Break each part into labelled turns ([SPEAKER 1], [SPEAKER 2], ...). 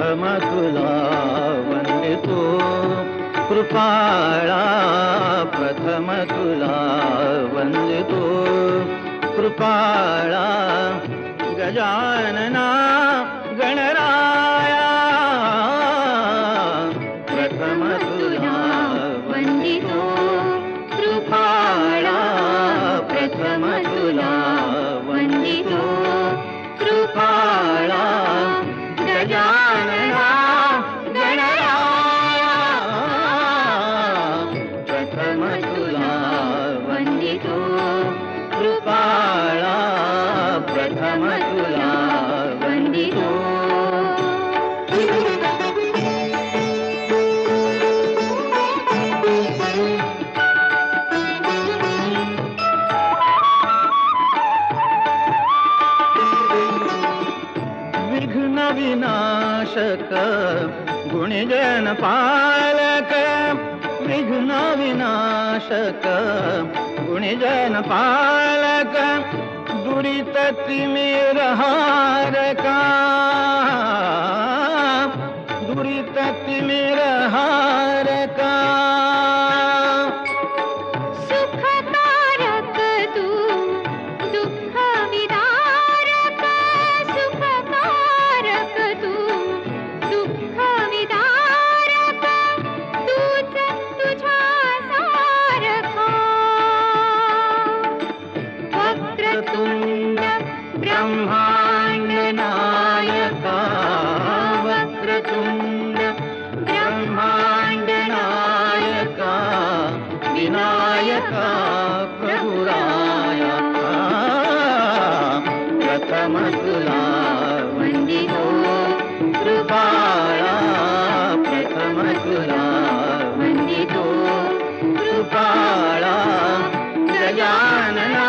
[SPEAKER 1] प्रथम तुला वंदितो कृपाळा, प्रथम तुला वंदितो कृपाळा, गजानना गणराया प्रथम तुला वंदितो कृपाळा, प्रथम तुला वंदितो कृपाळा, गजानना गणराया प्रथम तुला वंदितो कृपाळा, प्रथम तुला वंदितो. विघ्न विनाशक गुणजन पालक, विघ्न विनाशक गुणजन पालक, दुरित तिमिर हारका, दुरित तिमिर हारका,
[SPEAKER 2] सुखकारक तू दुःख विदारक, सुखकारक तू दुःख विदारक, तूच तुझ्या सारखा.
[SPEAKER 1] वक्रतुंड ब्रह्मांड नायका, वक्रतुंड ब्रह्मांड नायका, विनायका प्रभुराया प्रथम तुला वंदितो कृपाळा, प्रथम तुला वंदितो कृपाळा, गजानना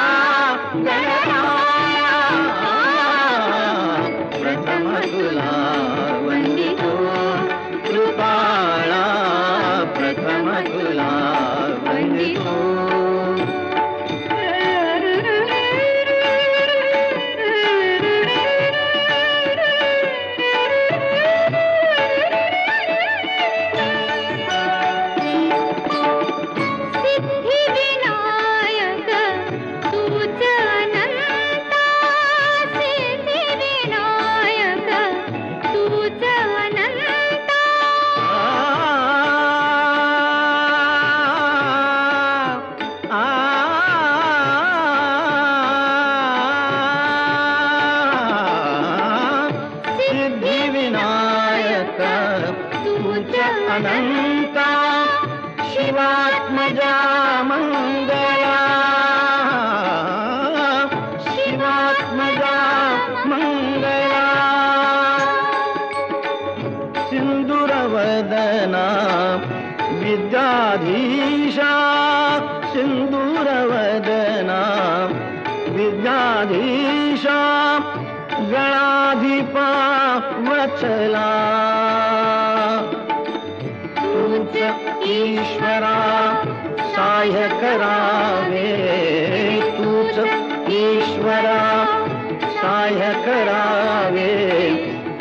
[SPEAKER 1] गणराया प्रथम तुला वंदितो कृपाळा, प्रथम तुला वंदितो.
[SPEAKER 2] सिद्धिविनायक तूच अनंता, सिद्धिविनायक तूच अनंता.
[SPEAKER 1] सिद्धिविनायक तूच अनंता, शिवात्मजा मंगला, शिवात्मजा मंगला, सिंदूरवदना विद्याधीशा, सिंदूरवदना विद्याधीशा, गणाधिपा वत्सला, तूच ईश्वरा सहाय्य करावे, तूच ईश्वरा सहाय्य करावे,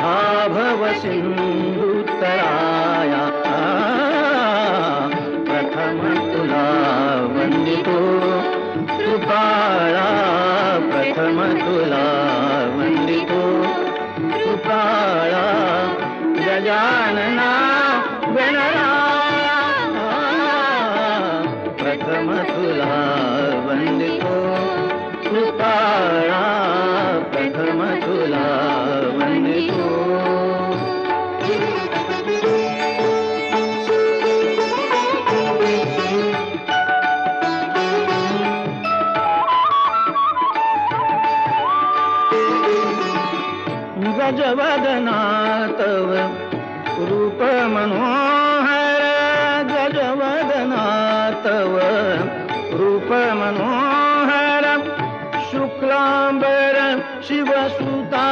[SPEAKER 1] आभव सिंधुतराया प्रथम तुला वंदितो कृपाळा, प्रथम तुला वंदितो कृपाळा, गजानना गणराया प्रथम तुला वंदितो कृपाळा, प्रथम तुला वंदितो. गजवदना तव रूप मनोहर, गजवदना तव रूप मनोहर, शुक्लांबर शिवसुता,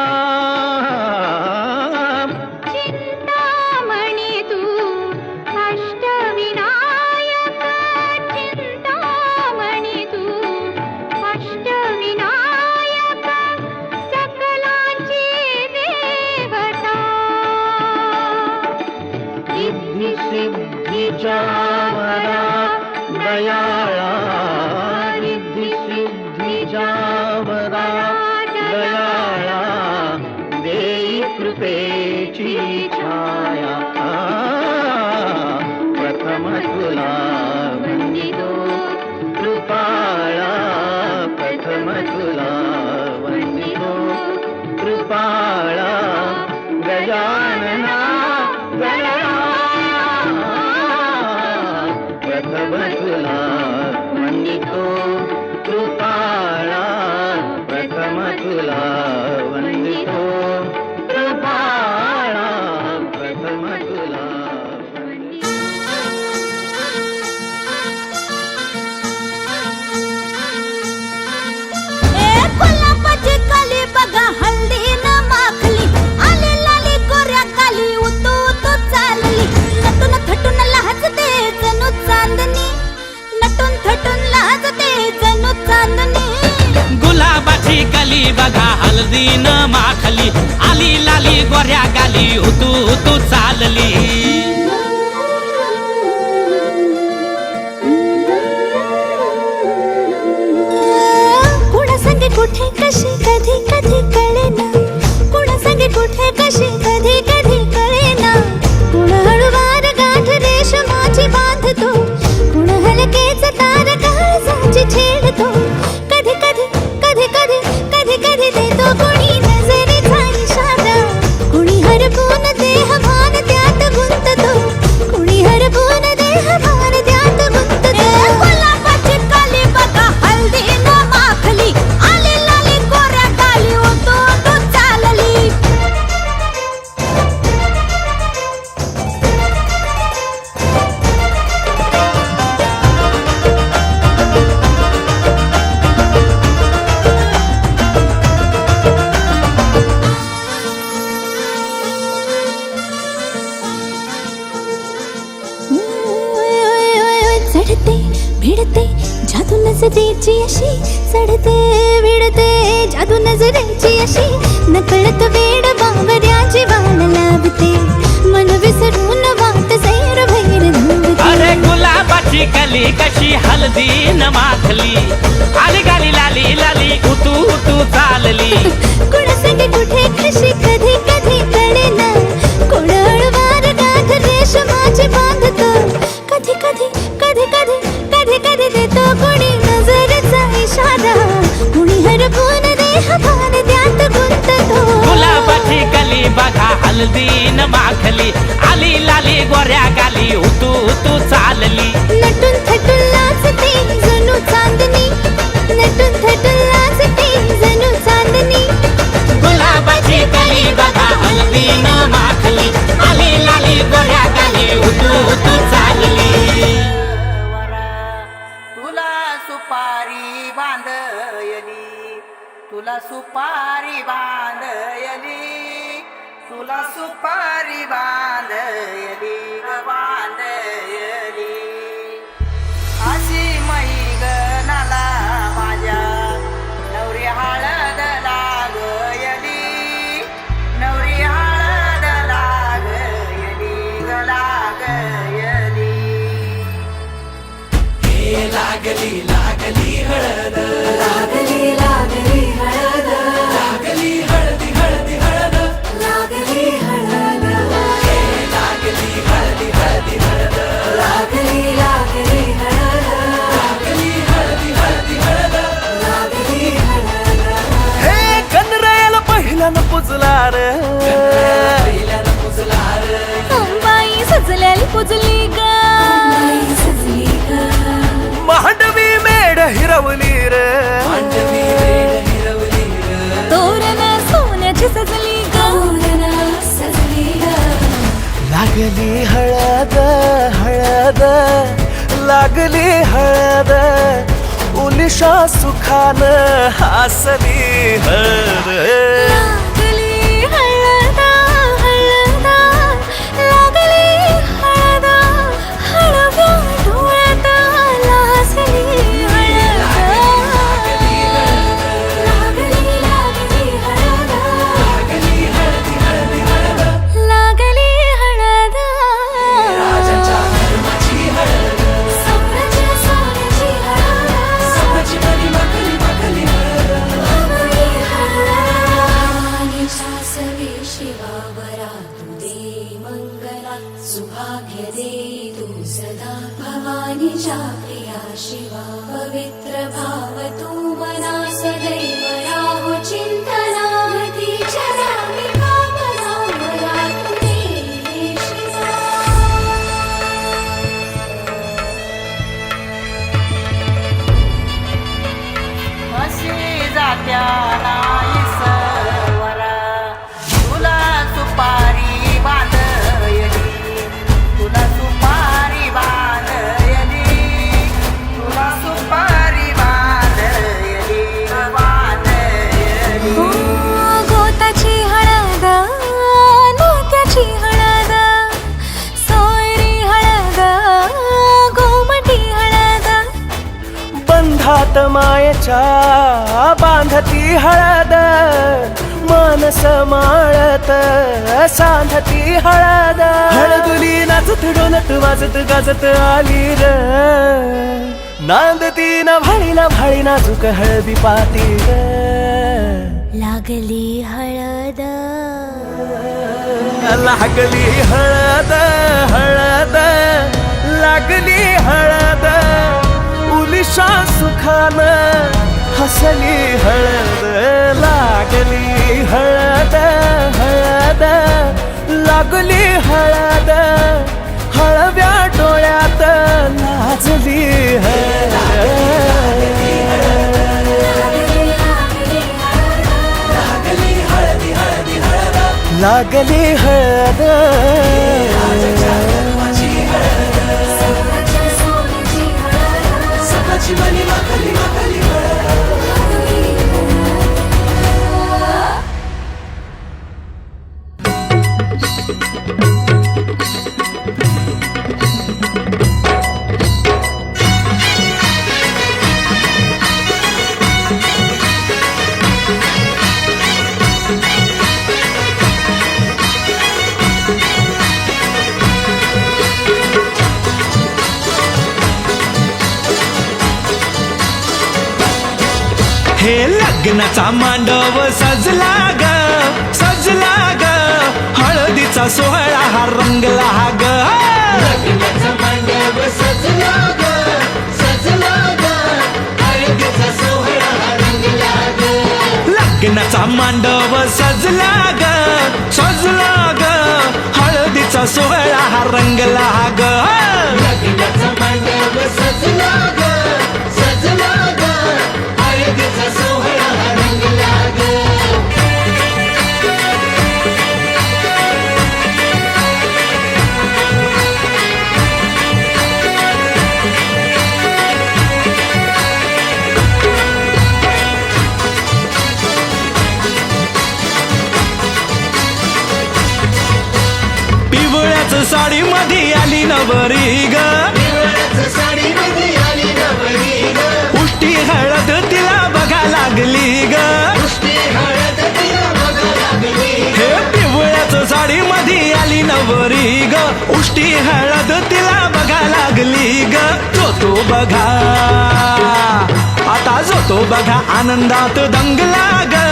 [SPEAKER 2] चिंतामणी तू अष्टविनायक, चिंतामणी तू अष्टविनायक, सकलांची देवता. नजरेची अशी चढते विडते जादू नजरेची अशी नकळत वेड बावऱ्या जीवाला लाभते मन विसरून वाट सैर भैर धुंदते.
[SPEAKER 3] अरे गुलाबाची कली कशी हलदी न माखली आली गाली लाली लाली उतू उतू चालली.
[SPEAKER 2] कुणासाठी कुठे कशी कधी कधी कळेना कोण अळवार गाठ रेशमाची बांधतो. कधी कधी कधी कधी कधी कधी देतो कोणी नजरेचा इशारा कुणी हरपून देह भान त्यात गुंततो.
[SPEAKER 3] गुलाबाची कली बघा हलदी न माखली आली लाली गोऱ्या गाली उतू उतू चालली.
[SPEAKER 2] नटून थटून लाजते जणू चांदणी नटून थटून लाजते जणू चांदणी.
[SPEAKER 3] गुलाबाची कली बघा हलदी न माखली आली लाली गोऱ्या गाली उतू उतू चालली.
[SPEAKER 4] तुला सुपारी बांधयली तुला सुपारी बांधयली तुला सुपारी बांधयली ग बांधयली. अशी मई गनाला माझ्या नवरी हळद लागयली नवरी हळद लागयली ग लागयली.
[SPEAKER 3] लागली लागली हळद
[SPEAKER 2] लागली लागली हळद
[SPEAKER 3] लागली हळदी हळदी हळद
[SPEAKER 2] लागली हळद
[SPEAKER 3] लागली हळदी हळदी हळद
[SPEAKER 2] लागली लागली हळद
[SPEAKER 3] लागली हळदी हळदी हळद.
[SPEAKER 2] लागली हळद.
[SPEAKER 1] हे गणरायाला पहिल्यानं पुजला रे
[SPEAKER 3] पहिल्यानं पुजला रे
[SPEAKER 2] अंबाई सजलेली पुजली ग सजली ग
[SPEAKER 1] मांडवी मेढ हिरवली रे
[SPEAKER 3] मांडवी रेड हिरवली रे
[SPEAKER 2] तोरण सोन्याची सजली ग सजली ग.
[SPEAKER 1] लागली हळद हळद लागली हळद उलिशा सुखान हसली हळद.
[SPEAKER 2] लागली हळद हळद लागली हळद हळव्या डोळ्यात लाजली हळद. लागली लागली हळद
[SPEAKER 3] लागली हळदी हळदी हळद
[SPEAKER 2] लागली हळद.
[SPEAKER 3] राजाच्या धर्माची हळद
[SPEAKER 2] सोन्याची सोन्याची हळद
[SPEAKER 3] सोन्याची मणी माखली माखली हळद.
[SPEAKER 2] लागली हळद. सासवे शिवावरा तू दे मंगला सुभाग्य दे तू सदा भवानीच्या प्रिया शिवा पवित्र भाव तू मना सदैव राहो चिंतना तिच्या नामी कामना मला तू दे शिवा.
[SPEAKER 4] अशी जात्या नाही सवरा तुला सुपारी बांधयली तुला सुपारी बांधयली तुला सुपारी बांधयली ग बांधयली.
[SPEAKER 2] गोताची हळद नात्याची हळद सोयरी हळद गोमटी हळद
[SPEAKER 1] बंधात मायेच्या बांधती हळद मानस माळत सांधती हळद. हळदुली नाचत डोलत वाजत गाजत आली र नांदती न भाळी नाजूक हळदी पाती ग.
[SPEAKER 2] लागली हळद
[SPEAKER 1] लागली हळद हळद लागली हळद उलिशा सुखान हसली हळद. लागली हळद हळद लागली हळद हळव्या डोळ्यात लाजली हळद.
[SPEAKER 3] लागली हळदी हळदी हळद
[SPEAKER 1] लागली हळद
[SPEAKER 3] राजाच्या धर्माची हळद सकाळची मणी माखली माखली हळद.
[SPEAKER 1] हे लग्नाचा मांडव सजला ग सजला ग हळदीचा सोहळा हा रंगला ग
[SPEAKER 3] लग्नाचा मांडव सजला ग सजला ग हळदीचा सोहळा रंगला ग
[SPEAKER 1] लग्नाचा मांडव सजला ग सजला ग हळदीचा सोहळा हा रंगला ग
[SPEAKER 3] लग्नाचा मांडव सजला ग सजला ग हळदीचा सोहळा रंगला ग
[SPEAKER 1] पिवळ्याच साडी मध्ये आली नवरी ग
[SPEAKER 3] साडीमध्ये आली नवरी ग
[SPEAKER 1] उष्टी हळद तिला बघा लागली ग
[SPEAKER 3] पुष्टी हळद तिला बघा लागली
[SPEAKER 1] हे पिवळ्याच साडी मध्ये आली नवरी ग उष्टी हळद तिला बघा लागली ग जो बघा आता जो बघा आनंदात दंगला ग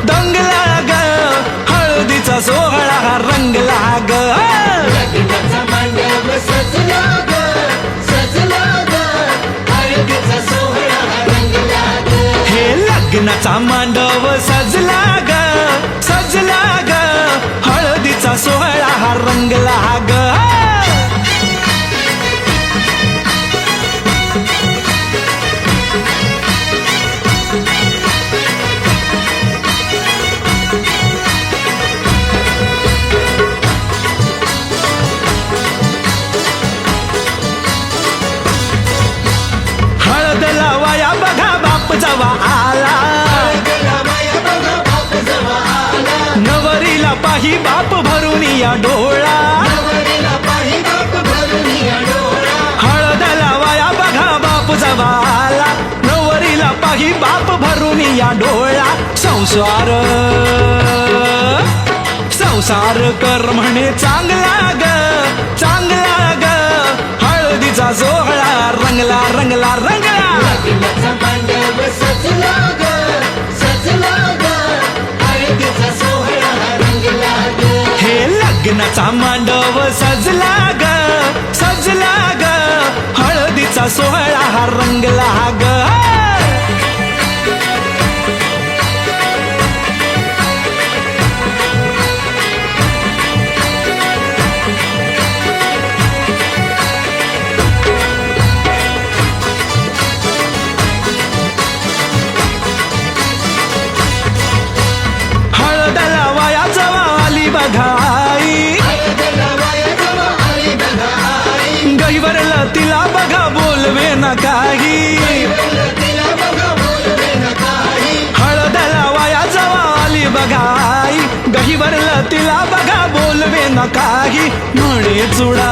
[SPEAKER 1] दंगला ग हळदीचा सोहळा हा रंगला ग
[SPEAKER 3] लग्नाचा मांडव सजला ग सजला ग हळदीचा सोहळा रंगला ग
[SPEAKER 1] हे लग्नाचा मांडव सजला ग सजला ग हळदीचा सोहळा हा रंगला ग हळद लावाया बघा बाप जवा आला
[SPEAKER 3] हळदीला माया बघा बाप जवा आला
[SPEAKER 1] नवरीला पाही बाप भरून या डोळा
[SPEAKER 3] नवरीला पाही बाप भरून या डोळा
[SPEAKER 1] हळद लावाया बघा बाप जवा आला नवरीला पाही बाप भरून या डोळा संसार संसार कर म्हणे चांगला ग चांगला ग हळदीचा सोहळा रंगला रंगला रंगला
[SPEAKER 3] लग्नाचा मांडव सजला ग सजला ग हळदीचा सोहळा रंगला ग
[SPEAKER 1] हे लग्नाचा मांडव सजला ग सजला ग हळदीचा सोहळा हा रंगला ग हळद लावाया जवा आली बघाई
[SPEAKER 3] हळदीला माया जवा आली बघा आई
[SPEAKER 1] गैवरला तिला बघा बोलवे न काही
[SPEAKER 3] तिला बघा बोलवे न काही
[SPEAKER 1] हळद लावाया जवा आली बघाई गहिवरला तिला बघा बोलवे न काही म्हणे चुडा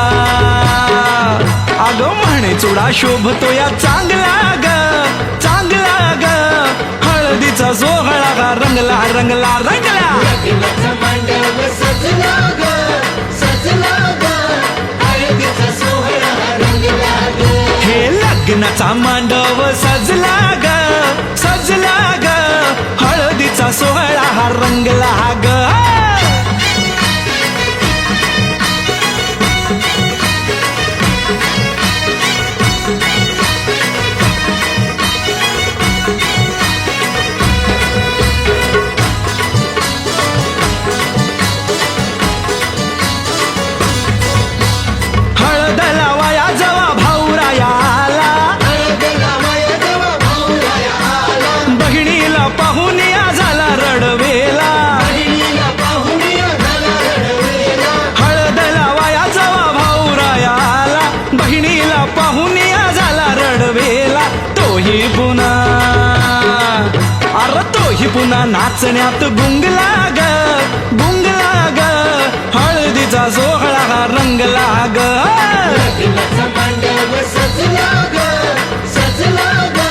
[SPEAKER 1] अग म्हणे चुडा शोभतो या चांगला ग चांगला ग हळदीचा सोहळा गा रंगला रंगला रंगला
[SPEAKER 3] लग्नाचा मांडव सजला ग सजला ग हळदीचा सोहळा रंगला ग
[SPEAKER 1] हे लग्नाचा मांडव सजला ग सजला ग हळदीचा सोहळा हा रंगला ग हळद लावाया जवा भाऊराया आला
[SPEAKER 3] हळदीला माया जवा भाऊराया आला
[SPEAKER 1] बहिणीला पाहून या झाला रडवेला
[SPEAKER 3] बहिणीला पाहून या झाला रडवेला
[SPEAKER 1] हळद लावाया जवा भाऊराया आला बहिणीला पाहून या झाला रडवेला तोही पुन्हा अरे तोही पुन्हा नाचण्यात गुंगला ग गुंगला ग हळदीचा सोहळा हा रंगला ग
[SPEAKER 3] लग्नाचा मांडव सजला ग सजला ग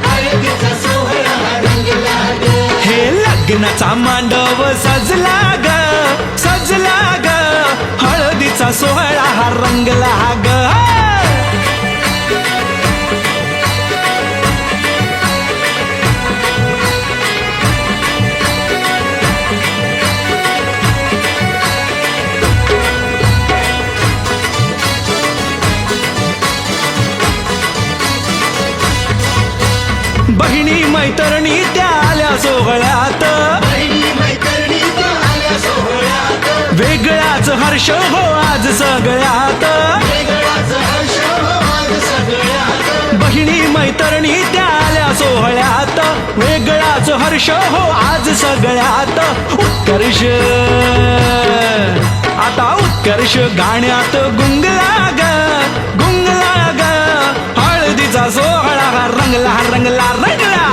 [SPEAKER 3] हळदीचा सोहळा रंगला ग
[SPEAKER 1] हे लग्नाचा मांडव सजला ग सजला ग हळदीचा सोहळा हा रंगला ग बहिणी मैत्रिणी त्या आल्या सोहळ्यात, वेगळाच हर्ष हो आज सगळ्यात, बहिणी मैत्रिणी त्या आल्या सोहळ्यात, वेगळाच हर्ष हो आज सगळ्यात. उत्कर्ष आता उत्कर्ष गाण्यात गुंगला ग गुंगला ग, हळदीचा सोहळा रंगला रंगला रंगला.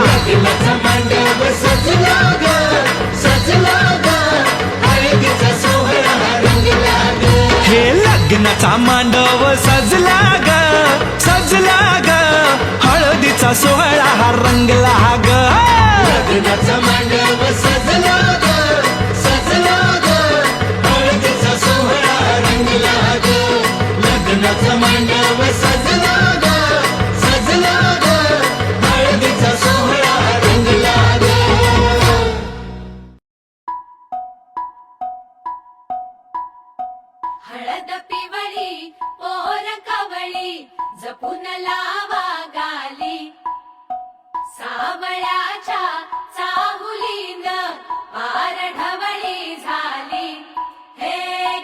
[SPEAKER 1] हे लग्नाचा मांडव सजला ग सजला ग, हळदीचा सोहळा हा रंगला ग.
[SPEAKER 3] लग्नाचा मांडव सजला ग सजला ग, हळदीचा सोहळा रंगला ग. लग्नाचा मांडव सजला ग सजला ग, हळदीचा सोहळा रंगला ग.
[SPEAKER 5] हळद पिवळी पोर कवळी जपून लावा गाली, सावळ्याच्या चाहुलीन पार ढवळी झाली. हे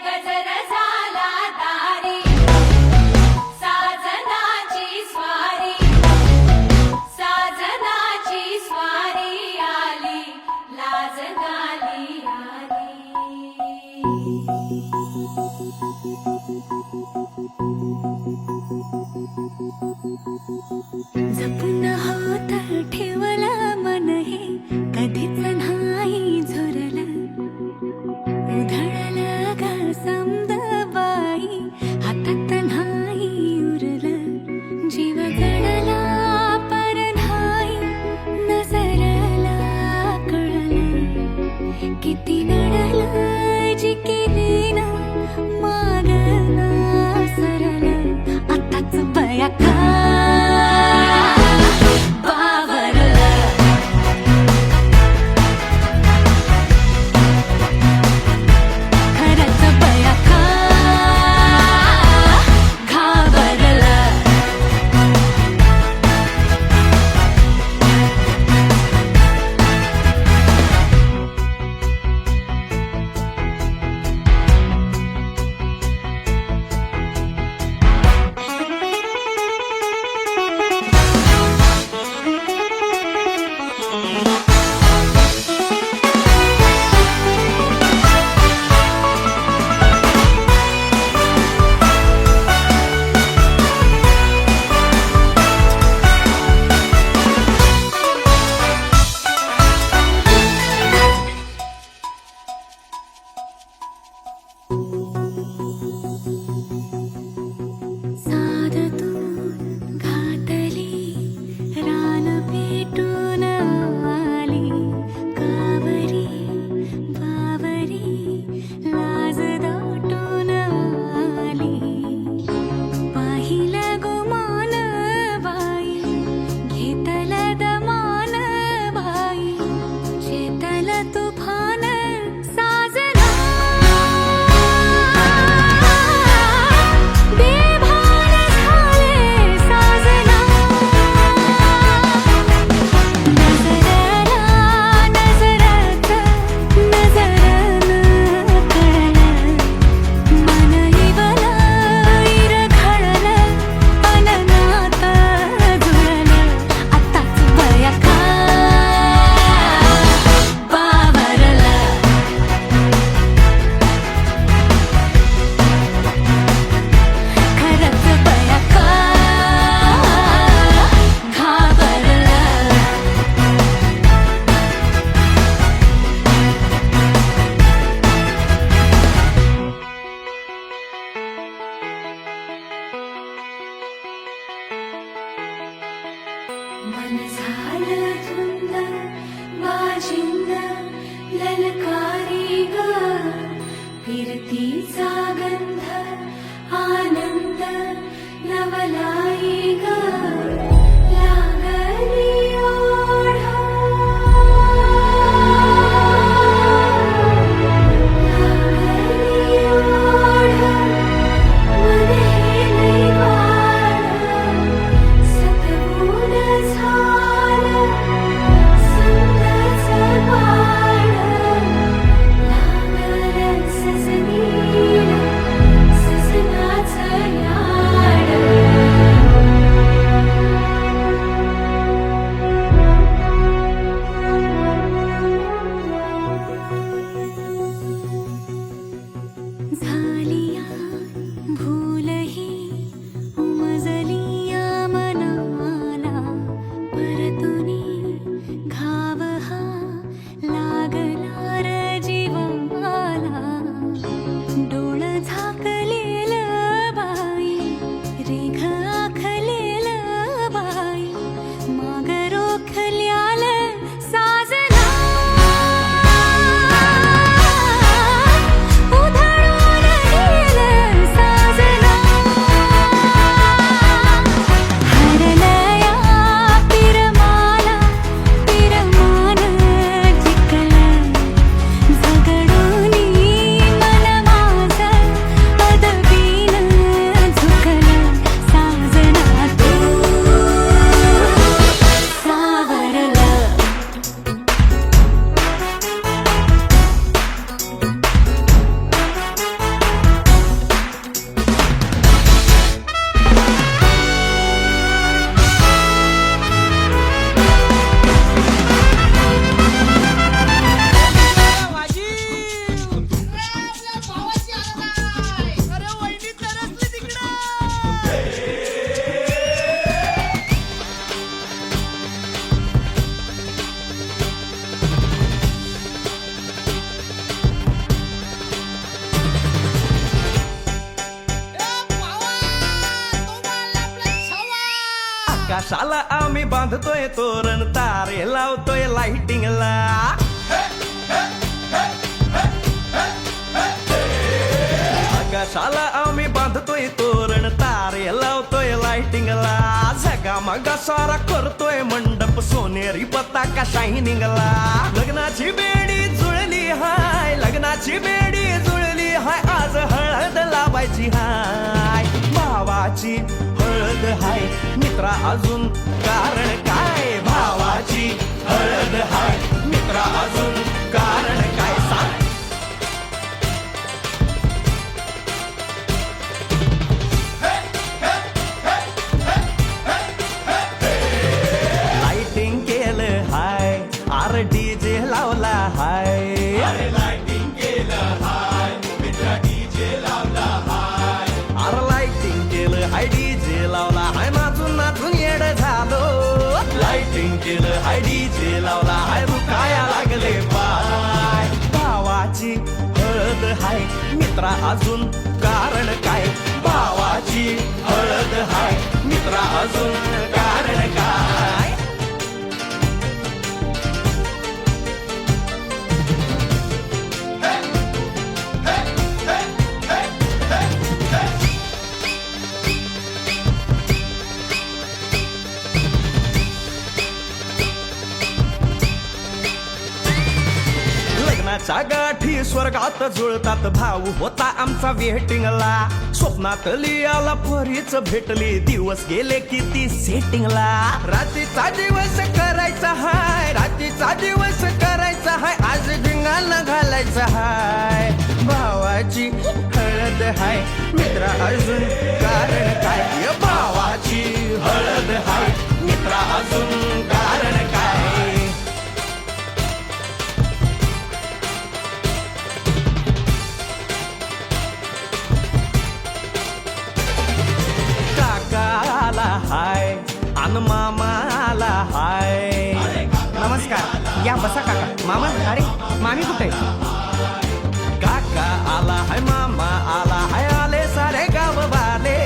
[SPEAKER 5] गजर झाला दारी साजनाची स्वारी, साजनाची स्वारी आली लाज गाली आली.
[SPEAKER 2] जपून होत ठेवलं मन हे कधीच नाही झुरलं, उधळलं ग समद बाई हातात नाही उरलं. जीव जडला पर नाही नजरला कळलं, किती नडलं जी केली ना मागना सरलं. आताच बया का
[SPEAKER 5] मन झालं धुंद वाजिंद ललकारी ग फिरतीचा गंध आनंद नवलाई ग लागली ओढा लागली ओढा मन हेले वाढ सतबूड झालं
[SPEAKER 1] आकाशाला आम्ही बांधतोय तोरण तारे लावतोय लाइटिंगला आकाशाला आम्ही बांधतोय तोरण तारे लावतोय लाइटिंगला जगा मगा सारा करतोय मंडप सोनेरी पताका शायनिंगला लग्नाची बेडी जुळली हाय लग्नाची बेडी जुळली हाय आज हळद लावायची हाय भावाची हळद हाय मित्रा अजून कारण काय भावाची हळद हाय मित्रा अजून कारण काय सांग लाइटिंग केलं हाय आर डीजे लावला हाय अरे लाइटिंग केलं हाय मित्रा डीजे लावला हाय अरे लाइटिंग केलं हाय डीजे लावला हाय नाचून नाचून येड झालो लाइटिंग केलं हाय डीजे लावला हाय दुखाया लागले पाय भावाची हळद हाय मित्रा अजून कारण काय भावाची हळद हाय मित्रा अजून कारण काय लग्नाच्या गाठी स्वर्गात जुळतात भाऊ होता आमचा वेटिंगला स्वप्नात लियाला परीच भेटली दिवस गेले किती सेटिंगला रात्रीचा दिवस करायचा हाय रात्रीचा दिवस करायचा हाय आज धिंगाणा घालायचा हाय भावाची हळद हाय मित्रा अजून कारण काय भावाची हळद हाय मित्रा अजून कारण काय काकाला हाय अन मामाला हाय
[SPEAKER 6] नमस्कार या बसा काका मामा अरे मामी कुठे
[SPEAKER 1] काका आला हाय मामा आला हाय आले सारे गाव वाले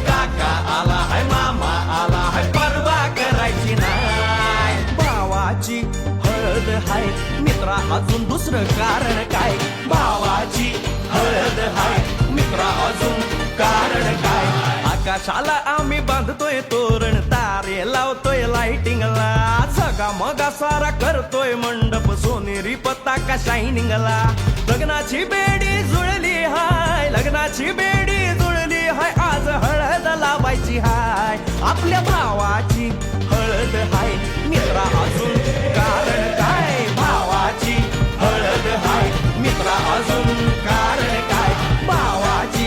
[SPEAKER 1] काका आला हाय मामा आला हाय परवा करायची नाय भावाची हळद हाय मित्रा अजून दुसरं कारण काय भावाची हळद हाय मित्रा अजून कारण काय आकाशाला आम्ही बांधतोय तोरण तारे लावतोय लाइटिंगला सगा मगा सारा करतोय मंडप सोनेरी पताका शायनिंगला लग्नाची बेडी जुळली हाय लग्नाची बेडी जुळली हाय आज हळद लावायची हाय आपल्या भावाची हळद हाय मित्रा अजून कारण काय भावाची हळद हाय मित्रा अजून कारण काय भावाची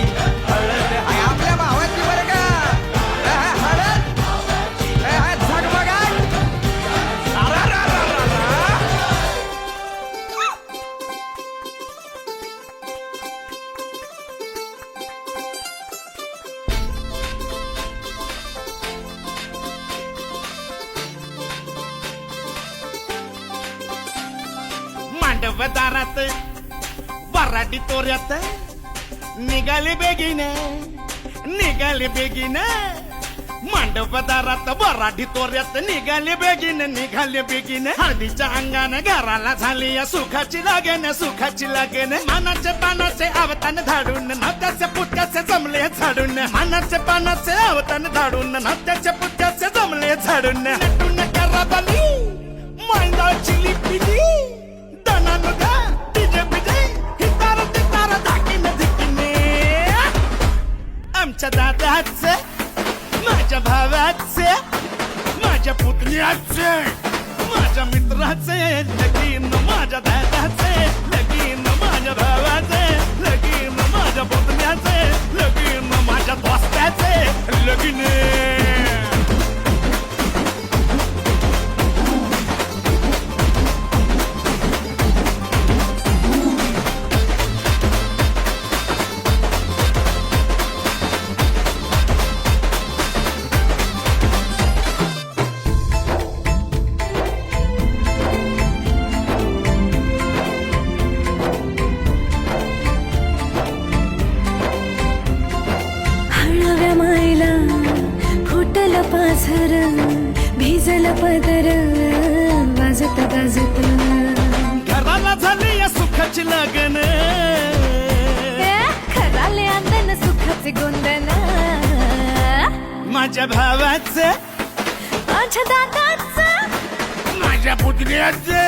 [SPEAKER 1] हळद हाय आपल्या भावाची बरं का हळद झगमगाट
[SPEAKER 3] मांडव दारात वराडी तोऱ्यात निघाले बेगीने मांडव दारात वराडी तोऱ्यात निघाले बेगीने हळदीच्या अंगाने घराला झाली या सुखाची लागेन मानाचे पानाचे आवतान धाडून नात्याचे पुत्याचे जमले झाडून मानाचे पानाचे आवतान धाडून नात्याचे पुत्याचे जमले झाडून नटून कराबाली मांडाची लिपिली दनानुगा डीजे बिजे हितार तितार धाकीने धिकीने आमच्या दादाचे माझ्या भावाचे माझ्या पुतण्याचे माझ्या मित्राचे लगीन माझ्या दादाचे लगीन माझ्या भावाचे लगीन माझ्या पुतण्याचे लगीन माझ्या दोस्ताचे लगीन
[SPEAKER 2] हळव्या मायला खोट
[SPEAKER 1] आज लगन
[SPEAKER 2] खराले अंदन सुखाचे गोंदन
[SPEAKER 1] माझ्या भावाचं
[SPEAKER 2] माझ्या दादाचं
[SPEAKER 1] माझ्या पुतण्याचे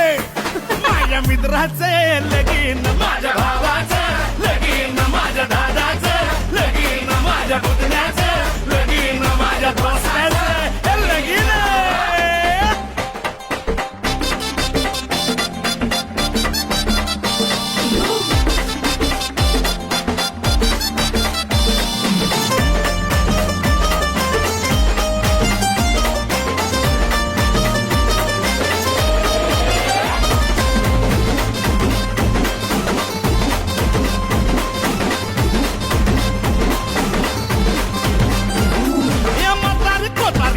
[SPEAKER 1] माझ्या मित्राचे लगीन माझ्या भावाचं लगीन माझ्या दादाचं लगीन माझ्या पुतण्याचं लगीन माझ्या दोस्ताचं लगीन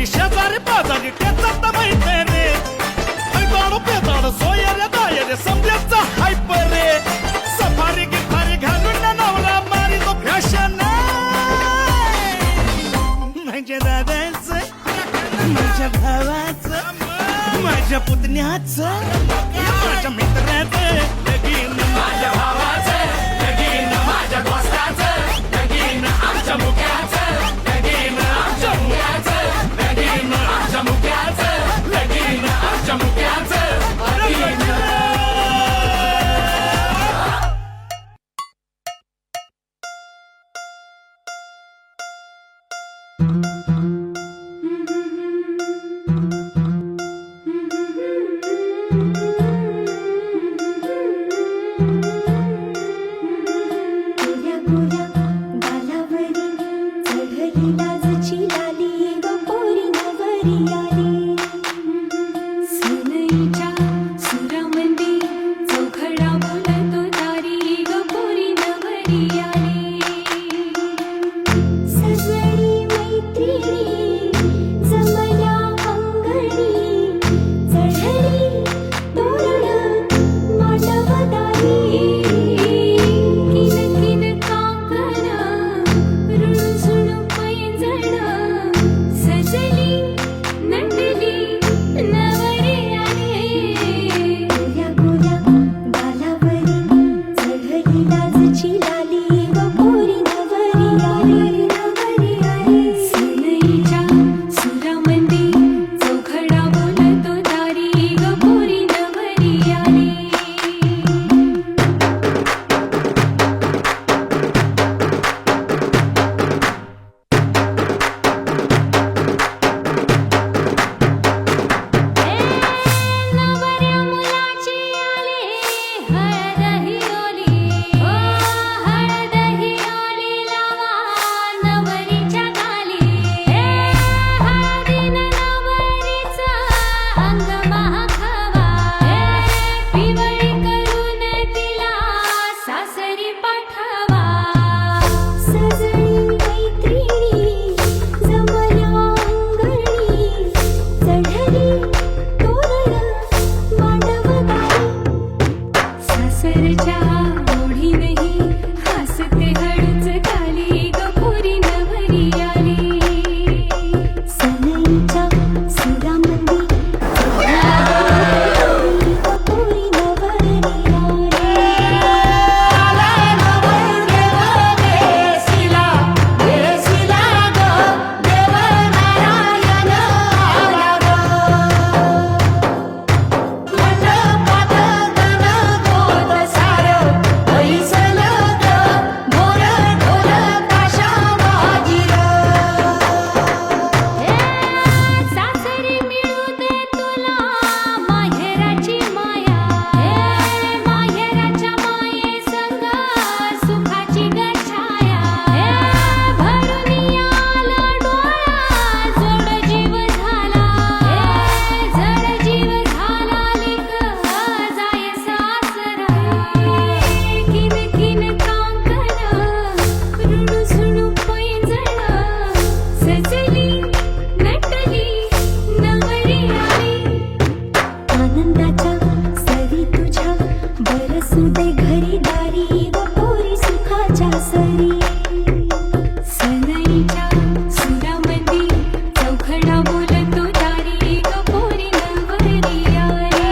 [SPEAKER 1] शेजारी पाजारी त्याचा माहिती रे गाडो पेदाड सोयरे दायरे समजायचा हायपर रे सफारी गिफारी घालून नवरा मारी तो फॅशन माझ्या दादाचं माझ्या भावाचं माझ्या पुतण्याचं माझ्या मित्राचं लगीन माझ्या भावाचं लगीन माझ्या दोस्ताचं लगीन आमच्या मुख्याचं लगीन आमच्या मुख्याचं लगीन आमच्या मुख्याचं लगीन आमच्या मुख्याचं लगीन
[SPEAKER 5] गोऱ्या गोऱ्या गालावरी चढली लाजची लाली ग पोरी नवरी आली सनईच्या सुरामंदी चौघडा बोलतो दारी ग पोरी नवरी आली सजनी मैत्रिणी जमल्या अंगणी चढली तोरण मांडवदारी किन किन कांकण रुणझुण पैंजण सजली नटली नवरी आली गोऱ्या गोऱ्या गालावरी चढली लाजची लाली ग पोरी नवरी आली नवरी आली सनईच्या सुरामंदी चौघडा बोलतो दारी ग पोरी नवरी आली नवऱ्या मुलाची आली हळद ही ओली ओ हळद ही ओली लावा नवरीच्या गाली हळदीनं नवरीचं अंग महाखावा पिवळी करून तिला सासरी पाठवा सजनी मैत्रिणी जमल्या अंगणी चढली तोरण मांडवदारी सासरच्या ओढीनही हसते हळूच खाली ग पोरी नवरी आली सनईच्या सुरामंदी ग पोरी नवरी सासरी मिळू दे तुला माहेराची माया माहेराच्या माये संग सुखाची गछाया भरून आला डोळा जोड जीव झाला जड जीव झाला लेक जाय सासरा किन किन कांकण रुणझुण पैंजण सजली नटली नवरी आली आनंदाच्या सरी तुझ्या बरसू दे घरी दारी ग पोरी सुखाच्या सरी सनईच्या सुरामंदी चौघडा बोलतो दारी ग पोरी नवरी आली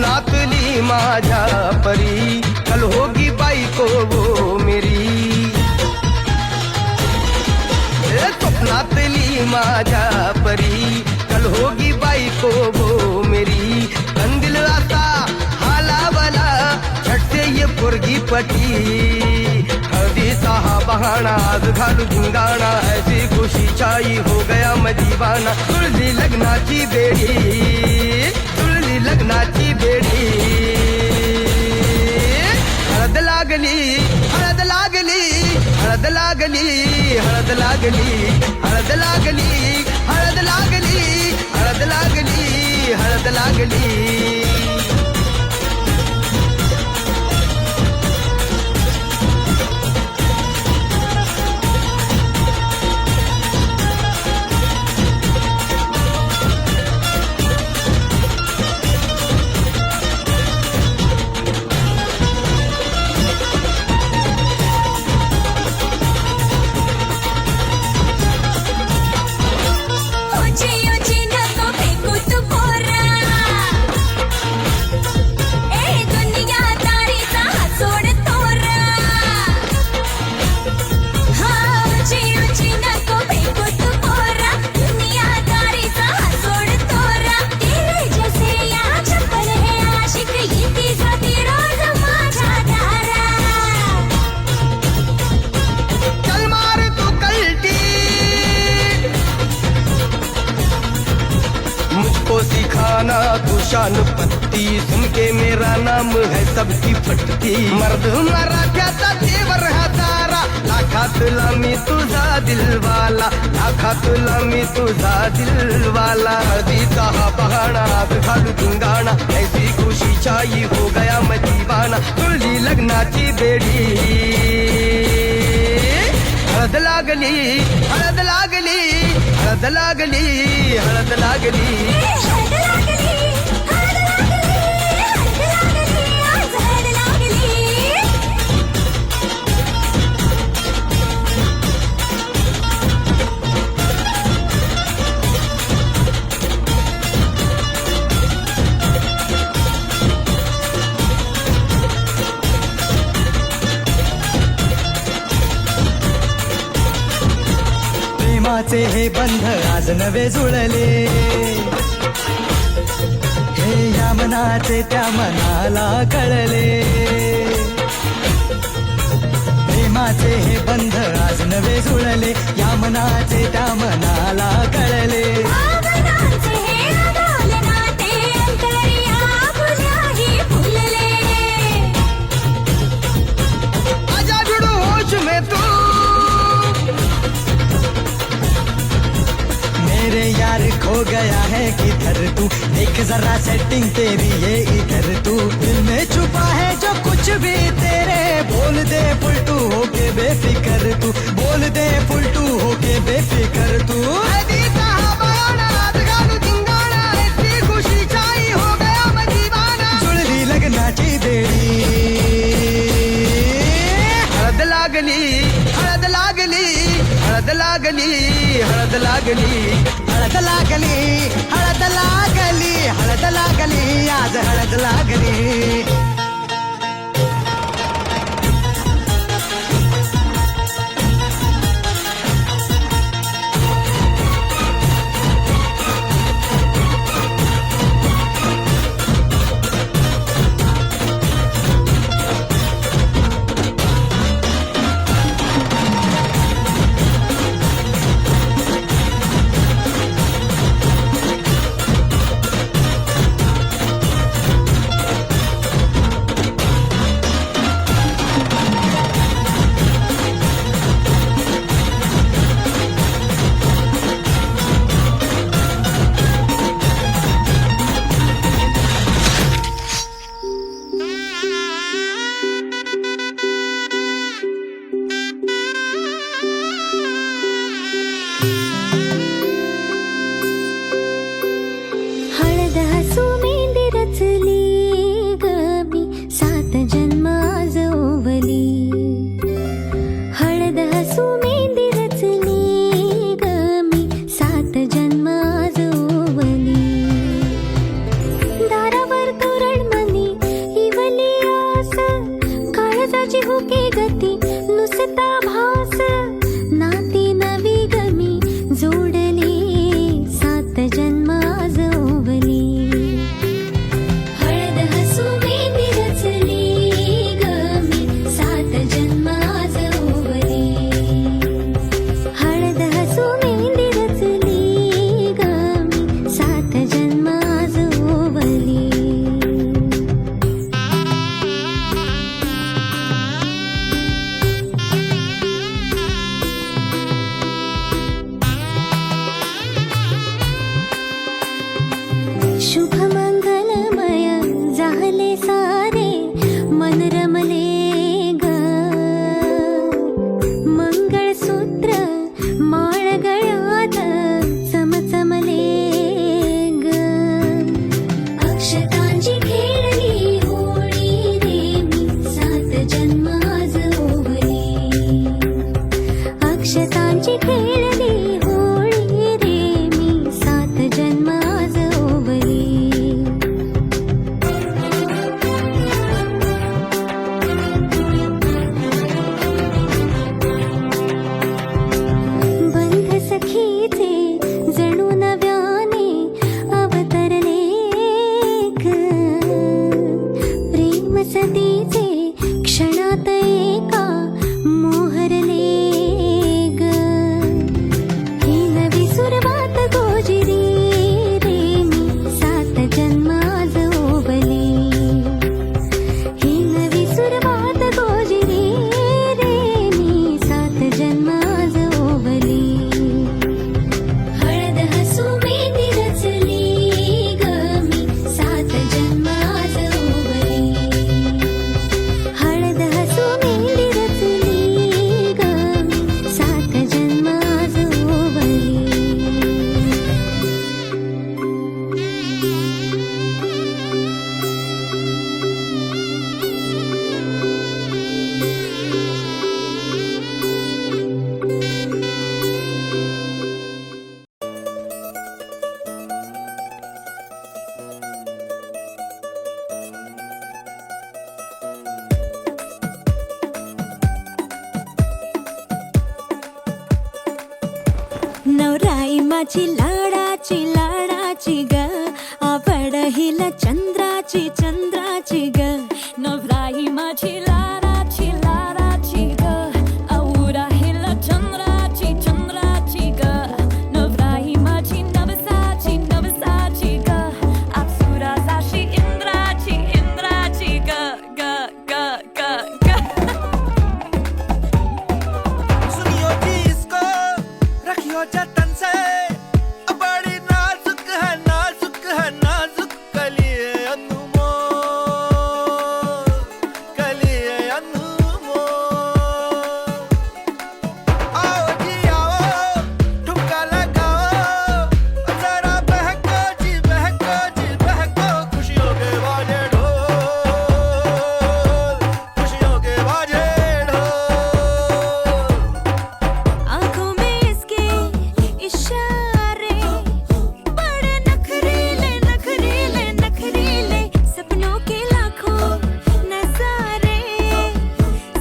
[SPEAKER 7] स्वप्नातली माझ्या परी कल होगी बायको वो मेरी स्वप्नातली माझ्या परी कल होगी बायको वो मेरी कंदिल आता हालावला छटते ये पोरगी पटी हळदीचा हा बहाणा आज घालू धिंगाणा ऐसी खुशी छाई हो गया मैं दीवाना तुळली लग्नाची बेडी तुळली लग्नाची बेडी हळद लागली हळद लागली हळद लागली हळद लागली हळद लागली हळद लागली हळद लागली हळद लागली
[SPEAKER 2] ऊंची ऊंची नको फेकू तू पोरा ए दुनिया दारीचा हा सोड तोरा हा ऊंची ऊंची नको फेकू तू पोरा दुनिया दारीचा हा सोड तोरा तेरे जैसे या छप्पन है आशिक येती जाती रोज माझ्या दारा
[SPEAKER 7] चल मार तू कल्टी मुझको सिखाना तू शान पत्ती सुन के मेरा नाम है सबकी फटती मर्द मराठ्याचा देवर हा तारा लाखात लामी तुझा दिलवाला लाखात लामी तुझा दिलवाला हळदीचा हा बहाणा आज घालू धिंगाणा ऐसी खुशी छाई हो गया मैं दीवाना तुळली लग्नाची बेडी हळद लागली हळद लागली हळद लागली हळद लागली
[SPEAKER 2] हळद लागली हळद लागली हळद लागली आज हळद लागली
[SPEAKER 8] प्रेमाचे हे बंध आज नवे जुळले हे या मनाचे त्या मनाला कळले प्रेमाचे हे बंध आज नवे जुळले या मनाचे त्या मनाला कळले
[SPEAKER 2] भावनांचे हे अडवले नाते अंतरिया फुल्याही फुलले
[SPEAKER 7] आजा जुड़ो होश में तू
[SPEAKER 8] मेरे यार खो गया है किधर तू देख जरा सेटिंग तेरी ये इधर तू दिल में छुपा है जो कुछ भी तेरे बोल दे फुलटू होके बेफिकर तू बोल दे फुलटू होके बेफिकर तू
[SPEAKER 7] हळदीचा हा बहाणा आज घालू धिंगाणा ऐसी खुशी छाई हो गया मैं दीवाना
[SPEAKER 8] जुळली लग्नाची बेडी
[SPEAKER 7] हळद लागली हळद लागली हळद लागली हळद लागली
[SPEAKER 8] हळद लागली हळद लागली हळद लागली आज हळद लागली
[SPEAKER 2] माझी लाडाची लाडाची ग आवड हिला चंद्राची चंद्राची ग
[SPEAKER 5] नवराई माझी लाडाची लाडाची ग औरा हिला चंद्राची चंद्राची ग नवराई माझी नवसाची नवसाची ग अप्सरा साशी इंद्राची इंद्राची ग ग ग ग ग
[SPEAKER 1] सुनियो जी इसको रखियो जतन से बड़ी नाजुक है नाजुक कलिए अनमोल कलिए अनमोल आओ जी आओ ठुमका लगाओ जरा बहको जी खुशियों के बाजे ढोल खुशियों के बाजे ढोल
[SPEAKER 2] आंखों में इसके इशारे बड़े नखरीले नखरीले नखरीले सपनों के लाखों नजारे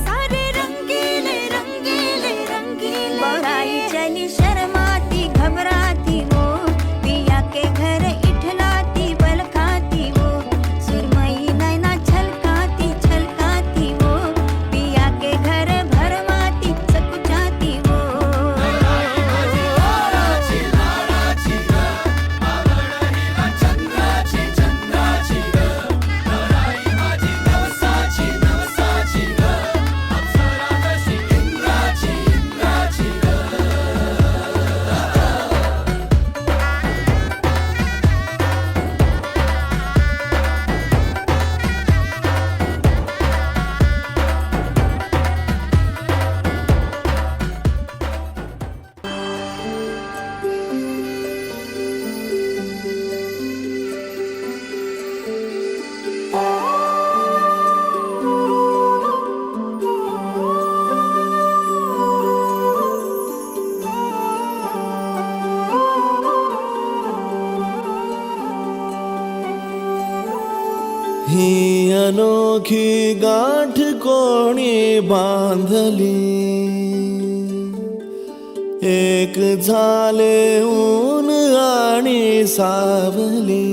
[SPEAKER 2] सारे रंगीले रंगीले रंगीले बड़ाई चली शर्माती घबराती वो पिया के घर इठलाती बल खाती वो सुरमई नैना छलकाती छलकाती वो पिया के घर भरमाती सकुचाती वो
[SPEAKER 1] ही अनोखी गाठ कोणी बांधली एक झाले ऊन आणि सावली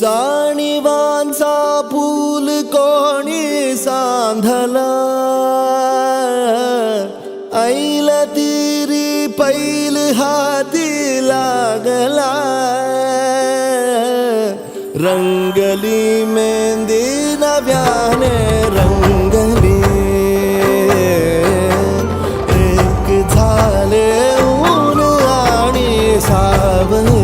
[SPEAKER 1] जाणीवांचा पूल कोणी सांधला ऐल तिरी पैल हाती लागला रंगली मेहंदी नव्याने रंगली एक झाले ऊन आणि सावली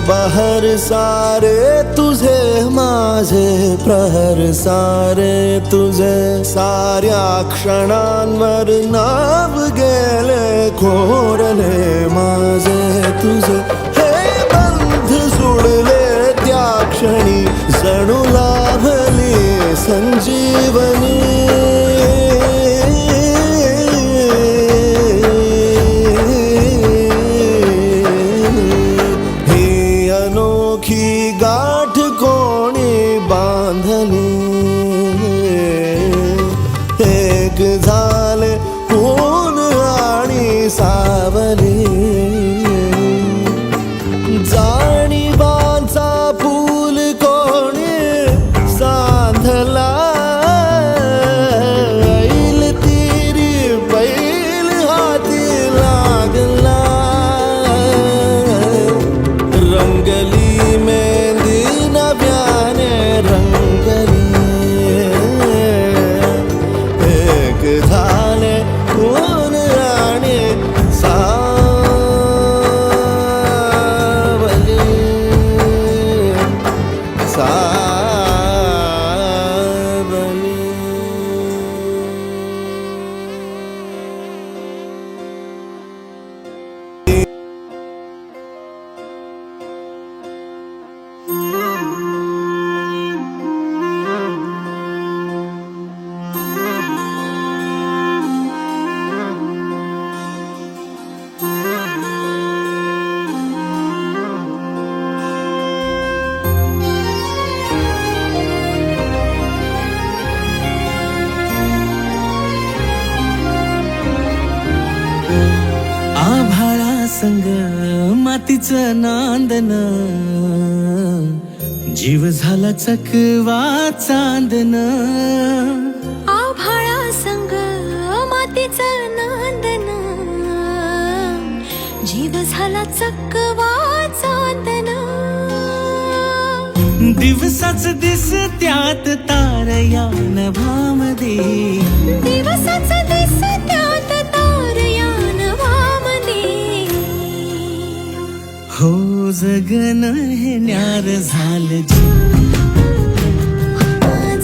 [SPEAKER 1] बहर सारे तुझे माझे प्रहर सारे तुझे साऱ्या क्षणांवर नाव गेले कोरले माझे तुझे हे बंध सोडले त्या क्षणी जणू लाभली संजीवनी अनोखी गाठ कोणी बांधली एक झाले ऊन आणि सावली
[SPEAKER 8] मातीचं नांदन जीव झाला चकवा चांदन
[SPEAKER 2] आभाळा संग मातीचं नांदन जीव झाला चकवा चांदन
[SPEAKER 8] दिवसाच दिस त्यात तारया नभामध्ये
[SPEAKER 2] दिवसाच दिस त्यात तारया नभामध्ये
[SPEAKER 8] हो जगन हे न्यार झालं जी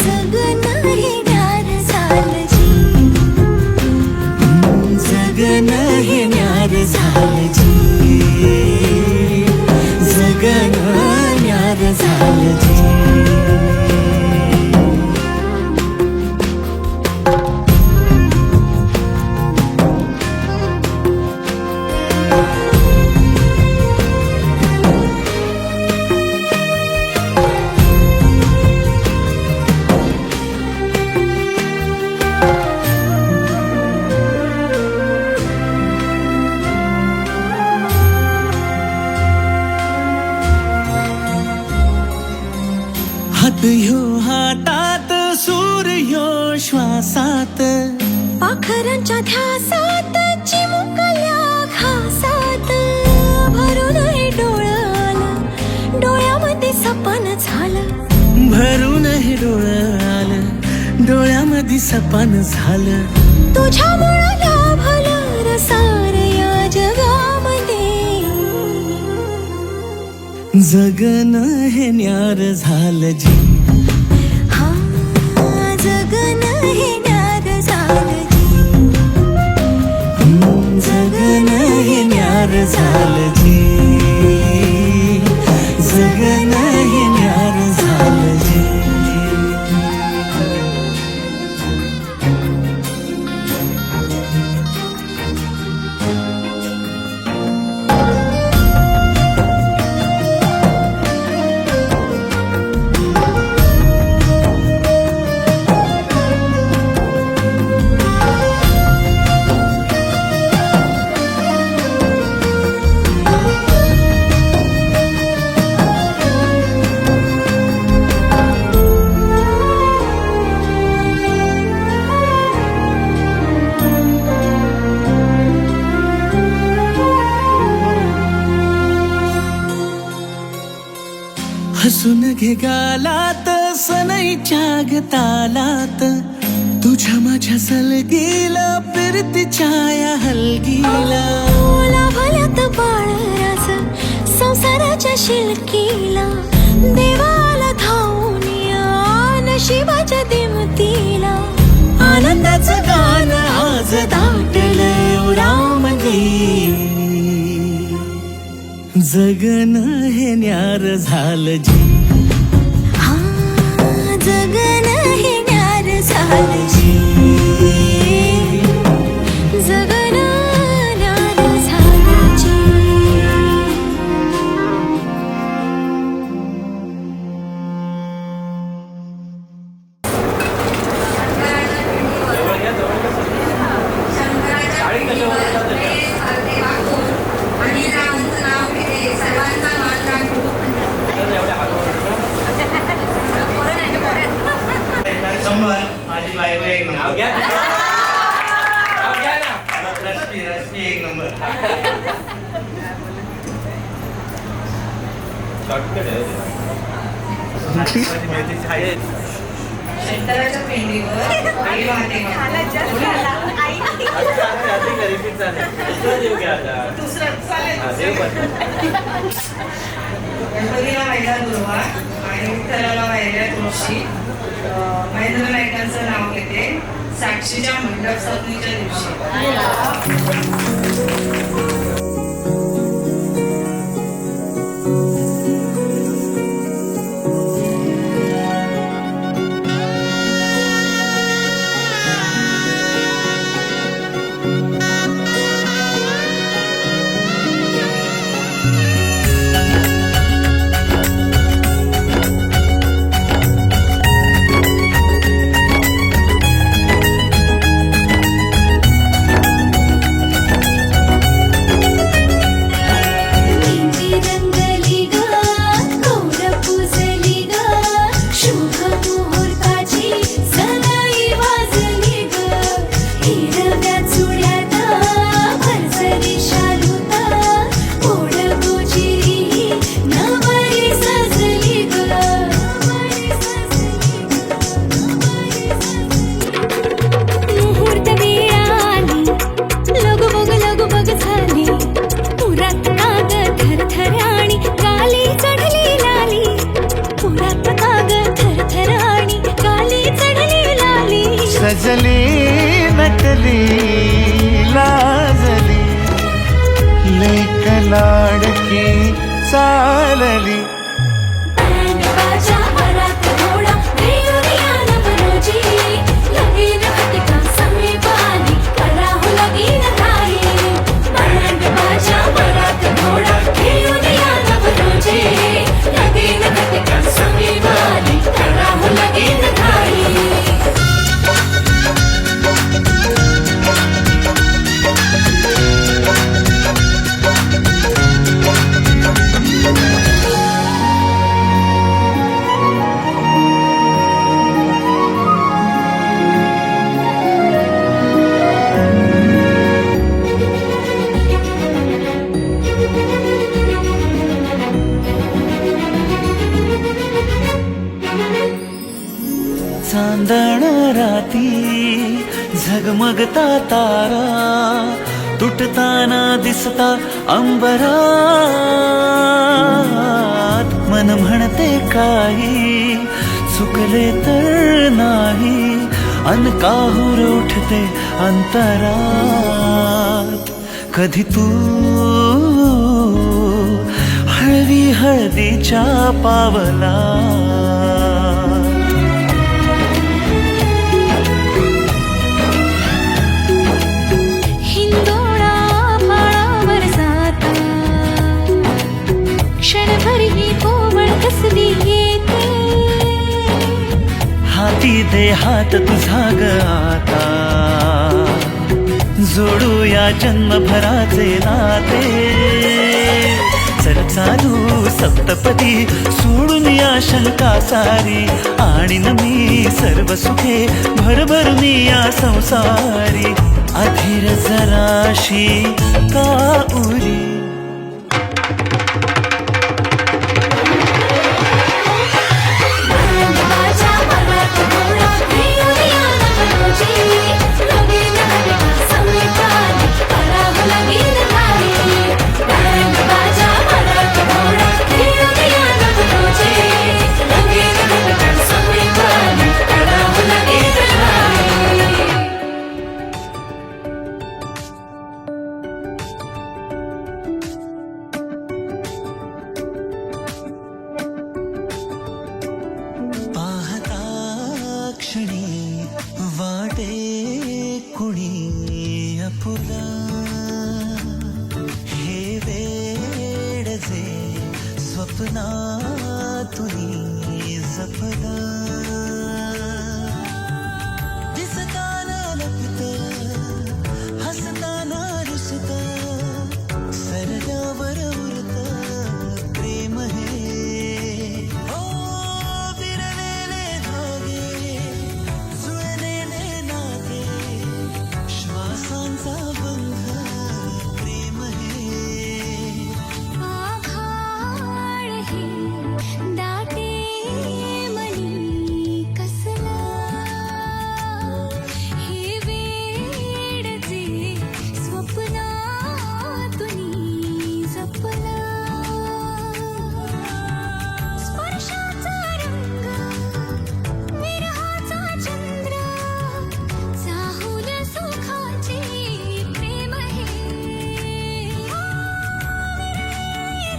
[SPEAKER 2] जगन हे न्यार झालं जी
[SPEAKER 8] जगन हे न्यार झालं जी जगन न्यार झालं जी हात ह्यो हातात सूर ह्यो श्वासात
[SPEAKER 2] पाखरांच्या ध्यासात चिमुकल्या घासात भरून हे डोळं आलं डोळ्यामध्ये सपन झालं
[SPEAKER 8] भरून हे डोळं आलं डोळ्यामध्ये सपान झालं
[SPEAKER 2] तुझ्यामुळं लाभलं रसार या जगामध्ये
[SPEAKER 8] जगन हे न्यार झालं जी
[SPEAKER 2] हा जगन हे न्यार झालं जी
[SPEAKER 8] जगन हे न्यार झालं जी जगन हे न्यार झालं जी हसून घे गालात सनईच्या गतालात तुझ्या माझ्या सलगीला फिरतीच्या या हलगीला
[SPEAKER 2] लाभल्यात बाळराज संसाराच्या शिलकीला देवाला धावून या नशिबाच्या दिमतीला
[SPEAKER 8] आनंदाचं गाण आज दाटलं उरामध्ये जगन हे न्यार झालं जी
[SPEAKER 2] हा जगन हे न्यार झालं जी जगन न्यार झालं जी
[SPEAKER 7] माझी बायको एक नंबर रश्मी एक नंबर
[SPEAKER 4] शेतकऱ्याच्या पेंडीवर आई वाहते गणपतीला वाहिला दुर्वा आणि विठ्ठलाला वाहिल्या तुळशी महेंद्र नायकांचं नाव घेते साक्षीच्या मंडप सपनीच्या दिवशी
[SPEAKER 2] लाली चढली लाली पुरात काग थरथर आणि काली चढली लाली
[SPEAKER 9] सजली नटली लाजली लेक लाडकी चालली
[SPEAKER 2] बँड बाजा वरात घोडा देऊया नवरोजी लगीन घटिका समीपाली कराहू लगीन घाई बँड बाजा वरात घोडा देऊया नवरोजी लगीन घटिका समीपाली कराहू लगीन घाई
[SPEAKER 9] चांदण राती झगमगता तारा तुटताना दिसता अंबरात मन म्हणते काही चुकले तर नाही अन काहूर उठते अंतरात कधी तू हळवी हळदीच्या पावला
[SPEAKER 2] हिंदोळा फाळावर जाता क्षणभर ही कोवळ कसली येते
[SPEAKER 9] हाती दे हात तुझा ग आता जोडूया जन्मभराचे नाते चल चालू सप्तपदी सोडून या शंका सारी आणि मी सर्व सुखे भरभरून या संसारी अधीर जराशी का उरी वाटे कुणी अपुला हे वेड जे स्वप्नातुनी जपला दिसताना लपत हसताना रुसत सरल्यावर उरत प्रेम हे ओ विरलेले धागे जुळलेले नाते श्वासांचा बंध प्रेम हे
[SPEAKER 2] आभाळ हे दाटे मनी कसला हे वेड जे स्वप्नातुनी जपला स्पर्शाचा रंग विरहाचा चंद्र चाहुल सुखाचे प्रेम हे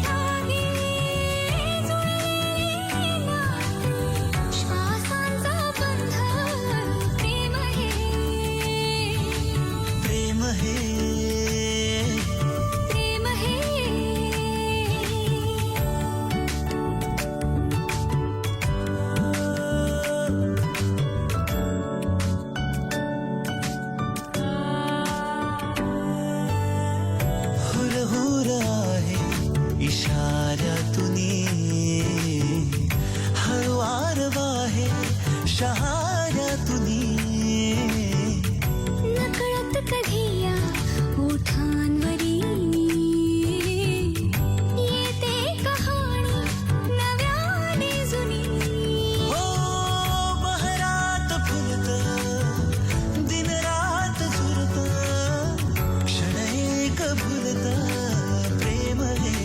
[SPEAKER 2] धागे जुळलेले नाते श्वासांचा बंध प्रेम हे
[SPEAKER 9] प्रेम हे
[SPEAKER 2] प्रेम हे
[SPEAKER 9] हुरहुर आहे इशाऱ्यातुनी हळुवार वाहे शहाऱ्यातुनी
[SPEAKER 2] नकळत कधी या ओठांवरी येते कहाणी नव्याने जुनी
[SPEAKER 9] हो बहरात फुलत दिनरात झुरत क्षण एक भुलत प्रेम हे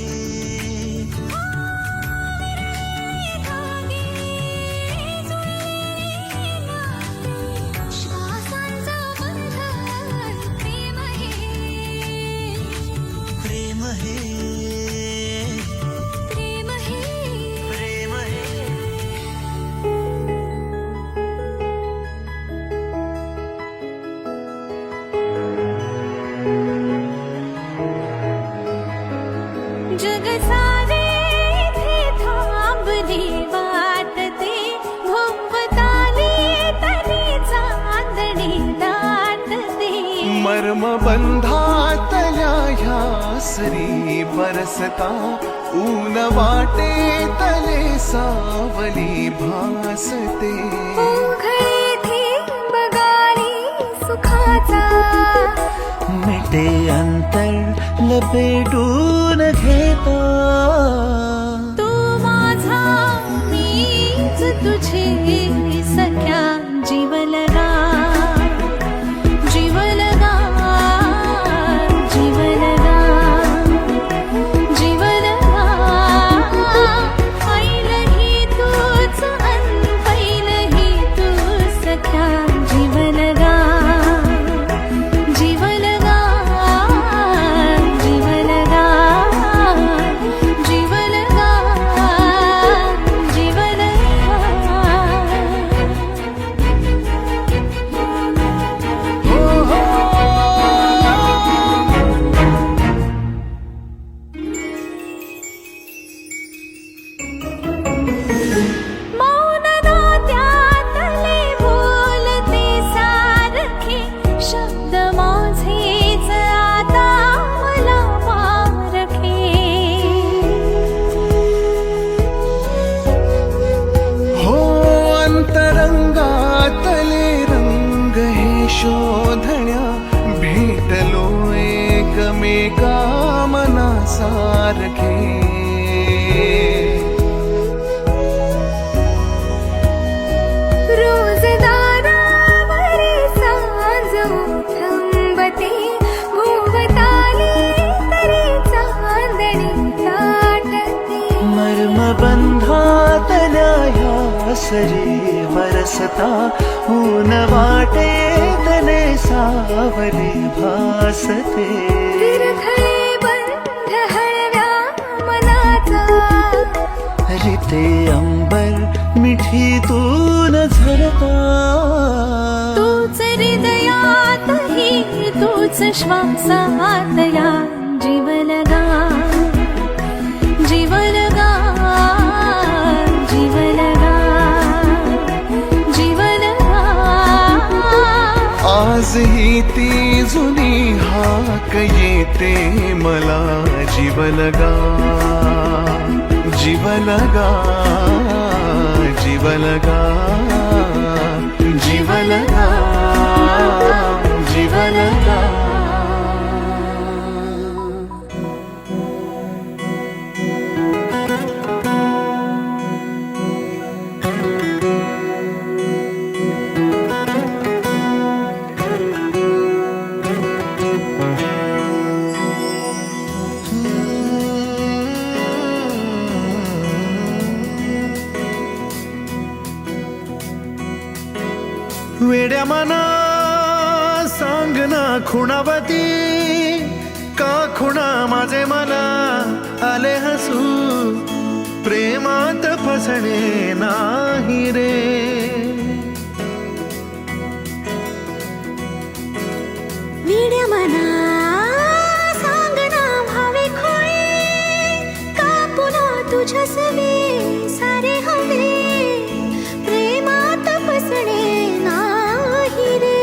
[SPEAKER 1] ओसरी बरसता ऊन वाटे तले सावली भासते
[SPEAKER 2] ओघळे थेंब गाडी सुखाचा
[SPEAKER 9] मिटे अंतर लपेटून घेता
[SPEAKER 2] तू माझा मीच तुझी सख्या जीवलगा जीवलगा जीवलगा जीवलगा ऐलही तूच अन पैलही तू सख्या जीवलगा जीवलगा जीवलगा जीवलगा मौन नात्यातले बोलते सारखे शब्द माझेच आता मला पारखे
[SPEAKER 1] हो अंतरंगातले रंग हे शोधण्या भेटलो एकमेका मनासारखे
[SPEAKER 2] रोजदारावरी सांज थांबते भोवताली तरी चांदणी ताटते
[SPEAKER 9] मर्म बंधातल्या ह्या सरी बरसता ऊन वाटे तले सावली भासते
[SPEAKER 2] विरघळे बंध हळव्या मनाचा
[SPEAKER 9] रिते अंबर मिठीतून झरता
[SPEAKER 2] तूच हृदयातही तूच श्वासात या जीवलगा जीवलगा जीवलगा जीवलगा
[SPEAKER 1] आजही ती जुनी हाक येते मला जीवलगा जीवलगा जीवलगा जीवलगा जीवलगा
[SPEAKER 7] वेड्या मना सांग ना खुणावती का खुणा माझे मला आले हसू प्रेमात फसणे नाही रे
[SPEAKER 2] वेड्या मना सांग ना भावे खोळे का पुन्हा तुझ्या सवे सारे हवे प्रेमात फसणे नाही रे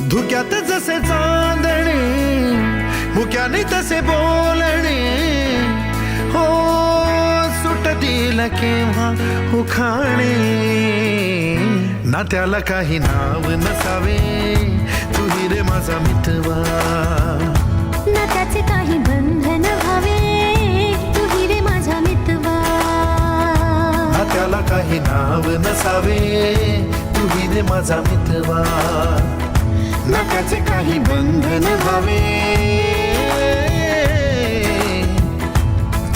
[SPEAKER 7] धुक्यात जसे चांदणे मुक्याने तसे बोलणे हो सुटतील केव्हा उखाणे ना त्याला काही नाव नसावे तुही रे माझा मितवा
[SPEAKER 2] ना त्याचे काही बंधन व्हावे तुही रे माझा मितवा
[SPEAKER 7] ना त्याला काही नाव नसावे तुही रे माझा मितवा ना त्याचे काही बंधन व्हावे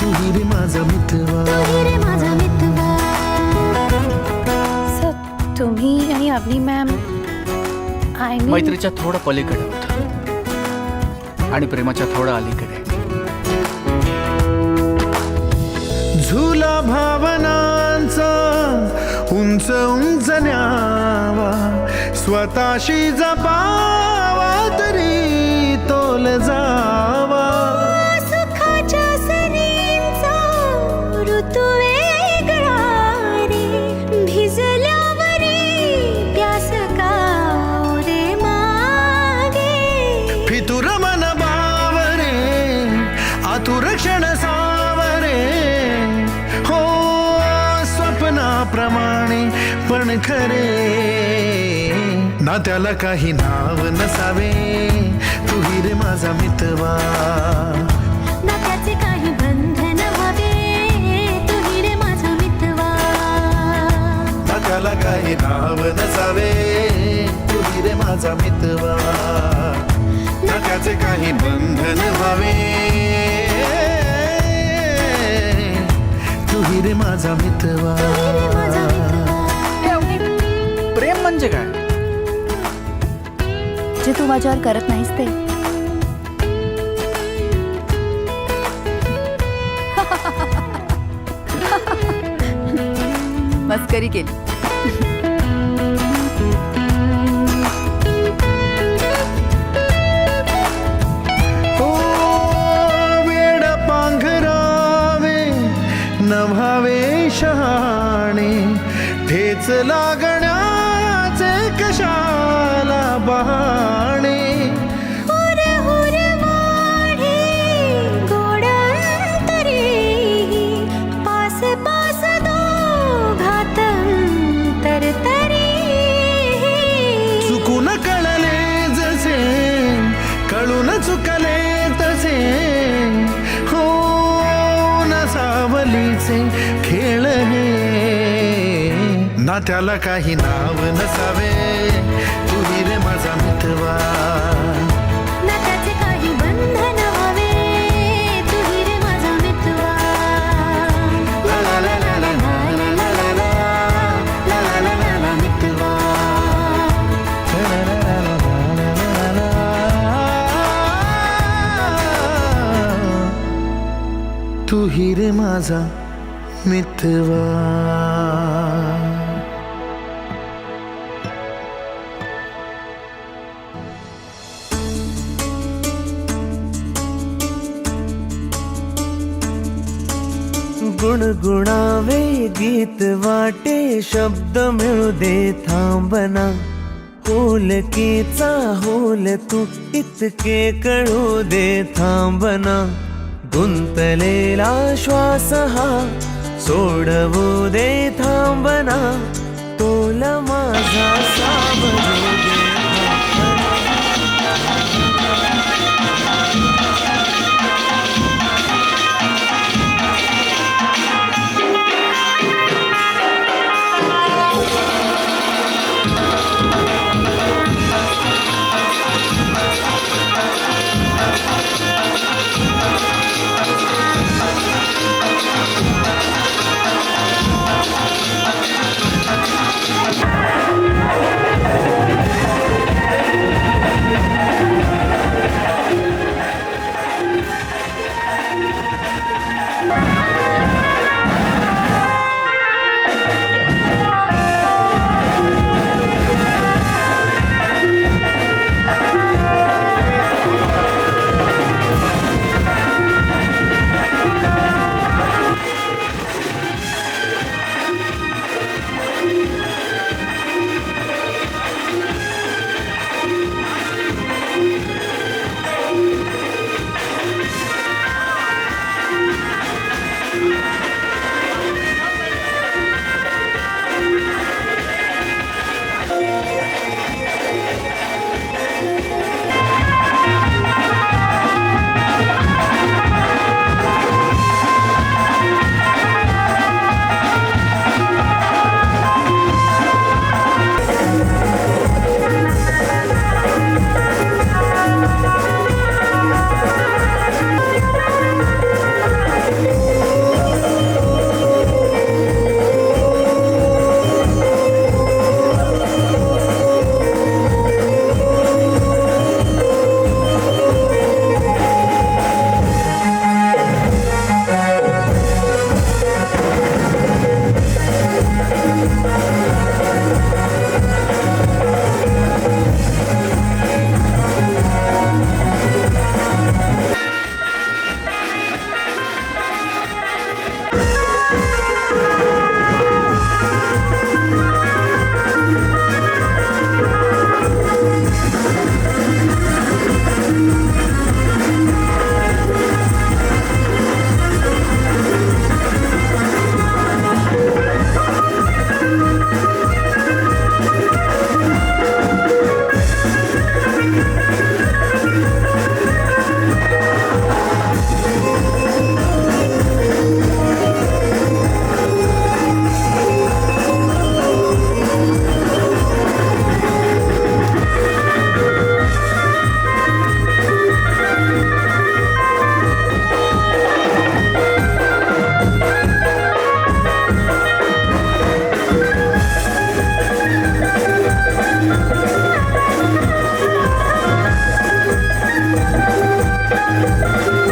[SPEAKER 7] तुही रे माझा मितवा
[SPEAKER 2] तुही रे माझा मितवा सर तुम्ही आणि अवनी मॅम
[SPEAKER 10] मैत्रीच्या थोडं पलीकडे होतं आणि प्रेमाच्या थोडं अलीकडे
[SPEAKER 7] झुला भावनांचा उंच उंच न्यावा स्वतःशी जपावा तरी तोल जावा
[SPEAKER 2] सुखाच्या सरींचा ऋतू वेगळा रे भिजल्यावरी प्यास का रे मागे
[SPEAKER 9] ना त्याला काही नाव नसावे तू ही रे माझा मितवा
[SPEAKER 2] ना त्याचे काही बंधन व्हावे तू ही रे माझा मितवा
[SPEAKER 9] ना त्याला काही नाव नसावे तू ही रे माझा मितवा ना त्याचे काही बंधन व्हावे तू ही रे माझा मितवा
[SPEAKER 10] प्रेम म्हणजे काय?
[SPEAKER 2] जे तू माझ्यावर करत नाहीस ते. मस्करी केली.
[SPEAKER 9] वेड पांघरावे नभावे शहाणे ठेच लागण्याचे कशाला बहाणे
[SPEAKER 2] हुर हुर वाढे गोडांतरी पास पास दोघातंतर तरी
[SPEAKER 9] चुकून कळले जसे कळून चुकले तसे हो न सावलीचे खेळ हे ना त्याला काही नाव नसावे तू ही रे माझा मितवा
[SPEAKER 2] ना त्याचे काही बंधन व्हावे तू ही रे माझा मितवा.
[SPEAKER 9] ला ला ला ला ला ला ला ला ला ला ला ला ला ला मितवा ला ला ला ला ला ला ला तू ही रे माझा मितवा.
[SPEAKER 1] गुणगुणावे गीत वाटे शब्द मिळू दे थांबना होलकीचा होल तू इतके कळू दे थांबना गुंतलेला श्वास हा सोडवू दे थांबना तोल माझा सावरू दे
[SPEAKER 9] रे